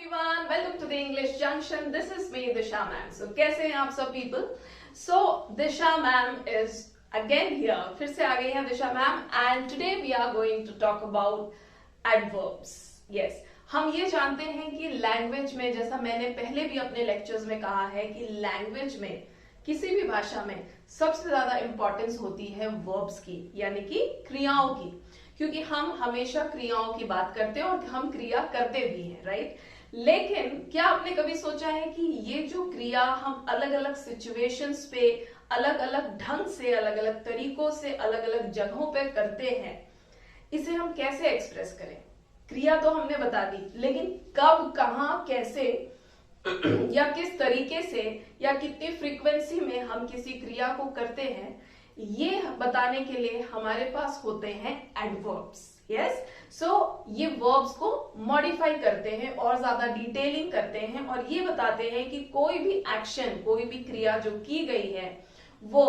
everyone, welcome to the English Junction. This is me, Disha ma'am. So कैसे हैं आप सब people? So Disha ma'am is again here. फिर से आ गई हैं Disha ma'am and today we are going to talk about adverbs. Yes, हम ये जानते हैं कि लैंग्वेज में, जैसा मैंने पहले भी अपने लेक्चर्स में कहा है कि लैंग्वेज में किसी भी भाषा में सबसे ज्यादा इंपॉर्टेंस होती है वर्ब्स की, यानी कि क्रियाओं की, क्योंकि हम हमेशा क्रियाओं की बात करते हैं और हम क्रिया करते भी हैं, राइट। लेकिन क्या आपने कभी सोचा है कि ये जो क्रिया हम अलग अलग सिचुएशंस पे अलग अलग ढंग से, अलग अलग तरीकों से, अलग अलग जगहों पे करते हैं, इसे हम कैसे एक्सप्रेस करें? क्रिया तो हमने बता दी, लेकिन कब, कहां, कैसे या किस तरीके से या कितनी फ्रीक्वेंसी में हम किसी क्रिया को करते हैं, ये बताने के लिए हमारे पास होते हैं एडवर्ब्स। यस, सो ये वर्ब्स को मॉडिफाई करते हैं और ज्यादा डिटेलिंग करते हैं और ये बताते हैं कि कोई भी एक्शन, कोई भी क्रिया जो की गई है वो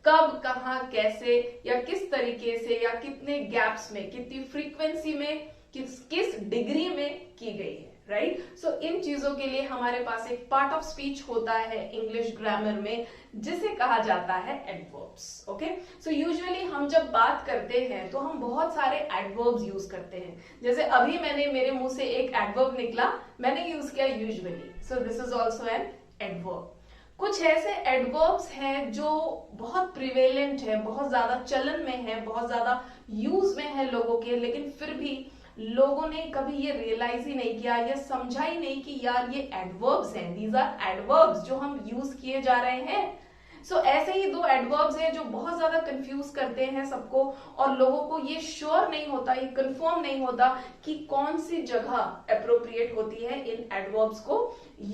कब, कहां, कैसे या किस तरीके से या कितने गैप्स में, कितनी फ्रीक्वेंसी में, किस डिग्री में की गई है, राइट। सो इन चीजों के लिए हमारे पास एक पार्ट ऑफ स्पीच होता है इंग्लिश ग्रामर में जिसे कहा जाता है एडवर्ब्स। ओके, सो यूजुअली हम जब बात करते हैं तो हम बहुत सारे एडवर्ब्स यूज करते हैं। जैसे अभी मेरे मुंह से एक एडवर्ब निकला, मैंने यूज किया usually, so this is also an adverb. कुछ ऐसे एडवर्ब्स हैं जो बहुत प्रिवेलेंट है, बहुत ज्यादा चलन में है, बहुत ज्यादा यूज में है लोगों के, लेकिन फिर भी लोगों ने कभी ये रियलाइज ही नहीं किया, ये समझा ही नहीं कि यार ये एडवर्ब्स हैं, दीज आर एडवर्ब्स जो हम यूज किए जा रहे हैं। सो ऐसे ही दो एडवर्ब्स हैं जो बहुत ज्यादा कंफ्यूज करते हैं सबको, और लोगों को ये श्योर नहीं होता, ये कंफर्म नहीं होता कि कौन सी जगह अप्रोप्रिएट होती है इन एडवर्ब्स को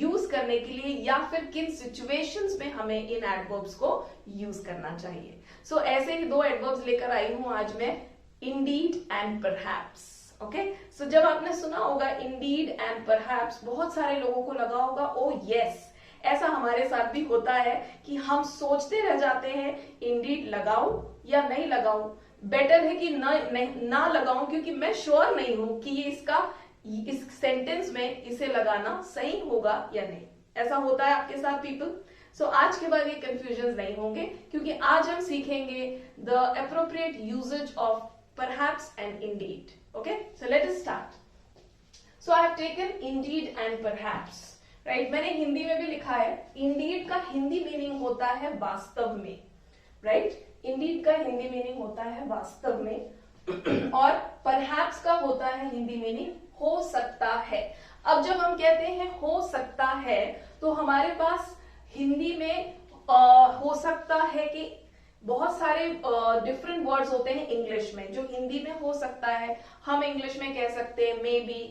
यूज करने के लिए, या फिर किन सिचुएशंस में हमें इन एडवर्ब्स को यूज करना चाहिए। सो ऐसे ही दो एडवर्ब्स लेकर आई हूं आज मैं, इंडीड एंड परहैप्स। ओके, सो जब आपने सुना होगा इंडीड एंड परहैप्स, बहुत सारे लोगों को लगा होगा ओ यस, ऐसा हमारे साथ भी होता है कि हम सोचते रह जाते हैं इंडीड लगाऊं या नहीं लगाऊं, बेटर है कि ना लगाऊं क्योंकि मैं श्योर नहीं हूं कि ये इस सेंटेंस में इसे लगाना सही होगा या नहीं। ऐसा होता है आपके साथ पीपल? सो आज के बाद ये कंफ्यूजन नहीं होंगे, क्योंकि आज हम सीखेंगे the appropriate usages of perhaps and indeed. Okay, so let us start. So I have taken indeed and perhaps, right? मैंने हिंदी में भी लिखा है, indeed का हिंदी मीनिंग होता है वास्तव में, right? indeed का हिंदी मीनिंग होता है वास्तव में और perhaps का होता है हिंदी मीनिंग हो सकता है। अब जब हम कहते हैं हो सकता है तो हमारे पास हिंदी में हो सकता है कि बहुत सारे डिफरेंट वर्ड्स होते हैं इंग्लिश में, जो हिंदी में हो सकता है हम इंग्लिश में कह सकते हैं maybe,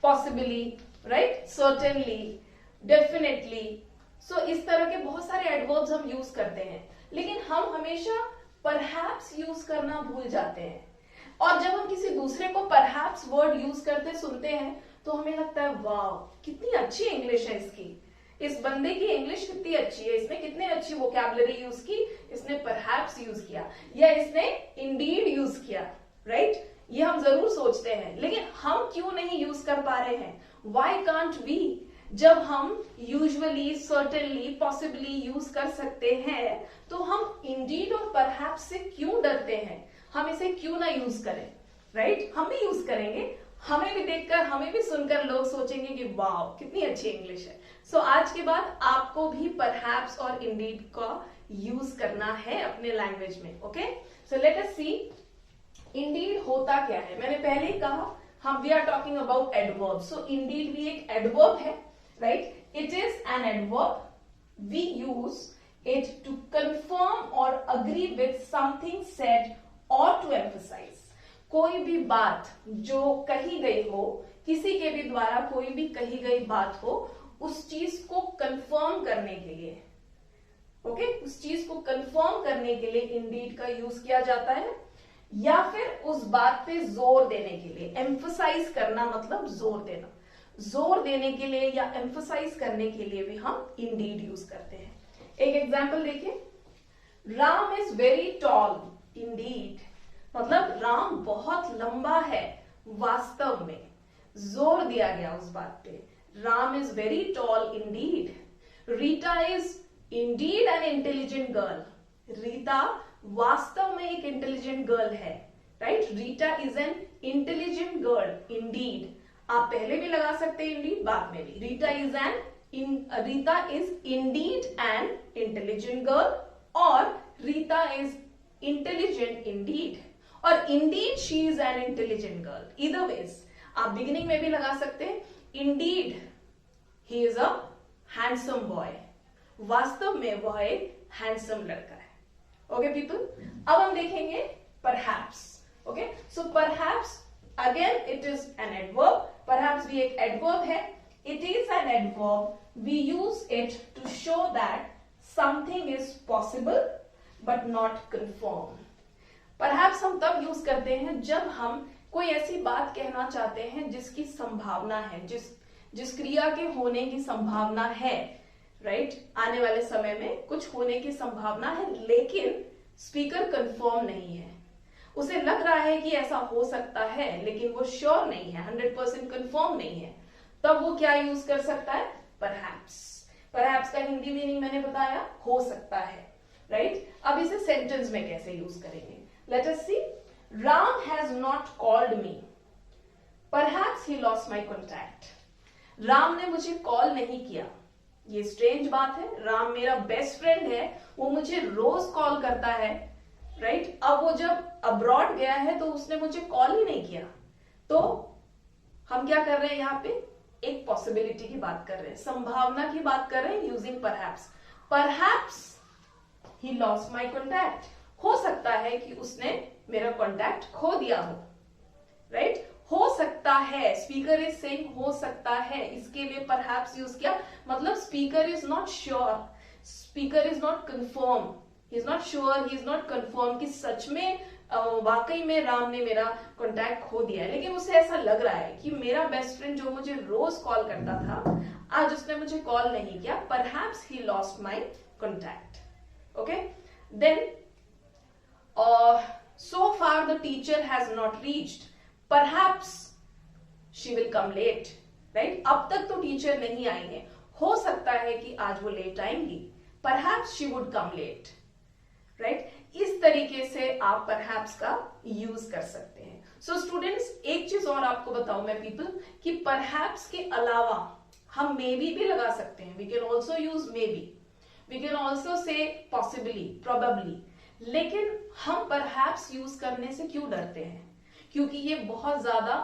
possibly, right, certainly, definitely. So इस तरह के बहुत सारे एडवर्ब्स हम यूज करते हैं, लेकिन हम हमेशा परहैप्स यूज करना भूल जाते हैं। और जब हम किसी दूसरे को परहैप्स वर्ड यूज करते सुनते हैं तो हमें लगता है वाह कितनी अच्छी इंग्लिश है इसकी, इस बंदे की इंग्लिश कितनी अच्छी है, इसने कितने अच्छी वोकैबुलरी यूज की, इसने परहैप्स यूज किया या इसने इंडीड यूज किया, राइट। ये हम जरूर सोचते हैं, लेकिन हम क्यों नहीं यूज कर पा रहे हैं? Why can't we? जब हम यूजुअली, सर्टेनली, पॉसिबली यूज कर सकते हैं तो हम इंडीड और परहैप्स से क्यों डरते हैं? हम इसे क्यों ना यूज करें, राइट। हम भी यूज करेंगे, हमें भी देखकर, हमें भी सुनकर लोग सोचेंगे कि वाह कितनी अच्छी इंग्लिश है। सो आज के बाद आपको भी परहैप्स और इंडीड का यूज करना है अपने लैंग्वेज में। Okay, so let us see indeed होता क्या है। मैंने पहले ही कहा हम we are talking about adverb, so indeed भी एक एडवर्ब है, right. It is an adverb, we use it to confirm और अग्री विथ समथिंग सेड और टू एम्फसाइज। कोई भी बात जो कही गई हो, किसी के भी द्वारा कोई भी कही गई बात हो, उस चीज को कंफर्म करने के लिए, ओके, उस चीज को कंफर्म करने के लिए इंडीड का यूज किया जाता है, या फिर उस बात पे जोर देने के लिए। एम्फसाइज करना मतलब जोर देना, जोर देने के लिए या एम्फसाइज करने के लिए भी हम इंडीड यूज करते हैं। एक एग्जाम्पल देखिए, Ram is very tall Indeed, मतलब राम बहुत लंबा है वास्तव में, जोर दिया गया उस बात पे। Ram is very tall indeed. Rita is indeed an intelligent girl. Rita वास्तव में एक इंटेलिजेंट गर्ल है, right? Rita is an intelligent girl Indeed. आप पहले भी लगा सकते हैं इंडीड, बाद में भी. Rita is Indeed an intelligent girl, और रीता इज इंटेलिजेंट इंडीड, और Indeed she is an intelligent girl. इधर वेज आप बिगिनिंग में भी लगा सकते हैं. Indeed he is a handsome boy. वास्तव में वह एक हैंडसम लड़का है. ओके पीपल, अब हम देखेंगे perhaps. Okay, so perhaps again it is an adverb. Perhaps भी एक एडवर्ब है. It is an adverb. We use it to show that something is possible but not confirm. Perhaps हम तब यूज करते हैं जब हम कोई ऐसी बात कहना चाहते हैं जिसकी संभावना है, जिस क्रिया के होने की संभावना है, राइट? आने वाले समय में कुछ होने की संभावना है, लेकिन स्पीकर कंफर्म नहीं है. उसे लग रहा है कि ऐसा हो सकता है, लेकिन वो श्योर नहीं है, 100% कंफर्म नहीं है. तब वो क्या यूज कर सकता है? परहैप्स. परहैप्स का हिंदी मीनिंग मैंने बताया, हो सकता है, राइट? अब इसे सेंटेंस में कैसे यूज करेंगे? Let us see. Ram has not called me. Perhaps he lost my contact. Ram ने मुझे कॉल नहीं किया. ये स्ट्रेंज बात है. राम मेरा बेस्ट फ्रेंड है, वो मुझे रोज कॉल करता है, राइट? अब वो जब अब्रॉड गया है तो उसने मुझे कॉल ही नहीं किया. तो हम क्या कर रहे हैं यहाँ पे? एक पॉसिबिलिटी की बात कर रहे हैं, संभावना की बात कर रहे हैं using perhaps. Perhaps he lost my contact. हो सकता है कि उसने मेरा कॉन्टैक्ट खो दिया हो, राइट? हो सकता है. स्पीकर इज सेइंग हो सकता है. इसके लिए परहैप्स यूज किया. मतलब speaker is not sure, speaker is not confirm, he is not sure, he is not confirm कि सच में वाकई में राम ने मेरा कॉन्टैक्ट खो दिया है. लेकिन उसे ऐसा लग रहा है कि मेरा बेस्ट फ्रेंड जो मुझे रोज कॉल करता था, आज उसने मुझे कॉल नहीं किया. Perhaps he lost my contact. Okay, then so far the teacher has not reached. Perhaps she will come late, right? अब तक तो टीचर नहीं आई है, हो सकता है कि आज वो लेट आएंगी. Perhaps she would come late, right? इस तरीके से आप perhaps का यूज कर सकते हैं. So students, एक चीज और आपको बताऊं मैं people, कि perhaps के अलावा हम maybe भी लगा सकते हैं. We can also use maybe. We can also say possibly, probably. लेकिन हम परहैप्स यूज करने से क्यों डरते हैं? क्योंकि ये बहुत ज्यादा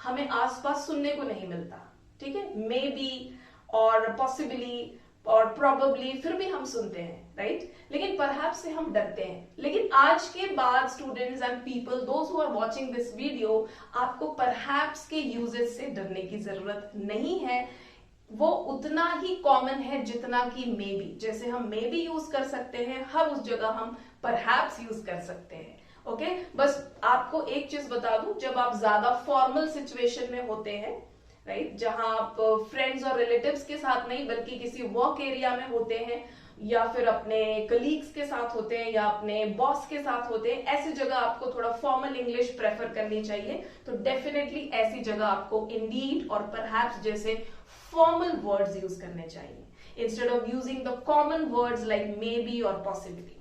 हमें आसपास सुनने को नहीं मिलता. ठीक है, मे बी और पॉसिबली और प्रोबेबली फिर भी हम सुनते हैं, राइट? लेकिन परहैप्स से हम डरते हैं. लेकिन आज के बाद students and people those who are watching this video, आपको परहैप्स के यूजेस से डरने की जरूरत नहीं है. वो उतना ही कॉमन है जितना कि मे बी. जैसे हम मे बी यूज कर सकते हैं, हर उस जगह हम परहैप्स यूज कर सकते हैं. ओके, बस आपको एक चीज बता दूं, जब आप ज्यादा फॉर्मल सिचुएशन में होते हैं, राइट, जहां आप फ्रेंड्स और रिलेटिव्स के साथ नहीं बल्कि किसी वर्क एरिया में होते हैं, या फिर अपने कलीग्स के साथ होते हैं, या अपने बॉस के साथ होते हैं, ऐसी जगह आपको थोड़ा फॉर्मल इंग्लिश प्रेफर करनी चाहिए. तो डेफिनेटली ऐसी जगह आपको इंडीड और परहैप्स जैसे फॉर्मल वर्ड्स यूज करने चाहिए, instead of using the common words like maybe or possibly.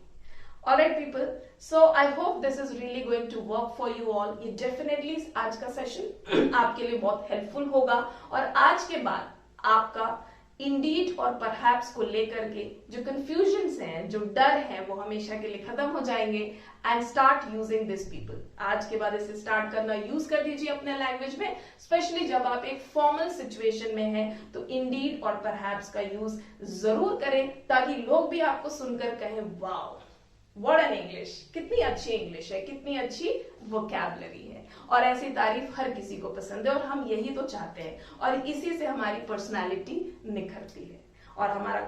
Alright people, so I hope this is really going to work for you all. ये definitely आज का सेशन आपके लिए बहुत हेल्पफुल होगा, और आज के बाद आपका इंडीड और परहैप्स को लेकर के जो कंफ्यूजन्स हैं, जो डर है, वो हमेशा के लिए खत्म हो जाएंगे. And start using this people. आज के बाद इसे स्टार्ट करना यूज कर दीजिए अपने लैंग्वेज में, स्पेशली जब आप एक फॉर्मल सिचुएशन में हैं, तो इंडीड और परहैप्स का यूज जरूर करें, ताकि लोग भी आपको सुनकर कहें वाओ व्हाट एन इंग्लिश, कितनी अच्छी इंग्लिश है, कितनी अच्छी वोकैबुलरी है. और ऐसी तारीफ हर किसी को पसंद है, और हम यही तो चाहते हैं, और इसी से हमारी पर्सनालिटी निखरती है, और हमारा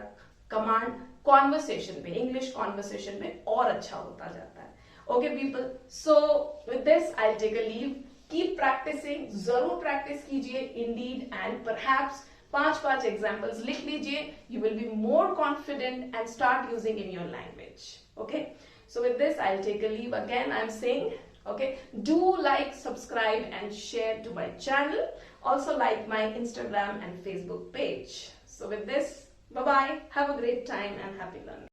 कमांड कॉन्वर्सेशन पे, इंग्लिश कॉन्वर्सेशन में और अच्छा होता जाता है. Okay people, so with this I take a leave. Keep practising, जरूर प्रैक्टिस कीजिए इंडीड एंड परहैप्स. 5 एग्जाम्पल्स लिख लीजिए. You will be more confident and start using in your language. Okay, so with this I'll take a leave. Again I'm saying Okay, do like, subscribe and share to my channel. Also like my Instagram and Facebook page. So with this, bye bye, have a great time and happy learning.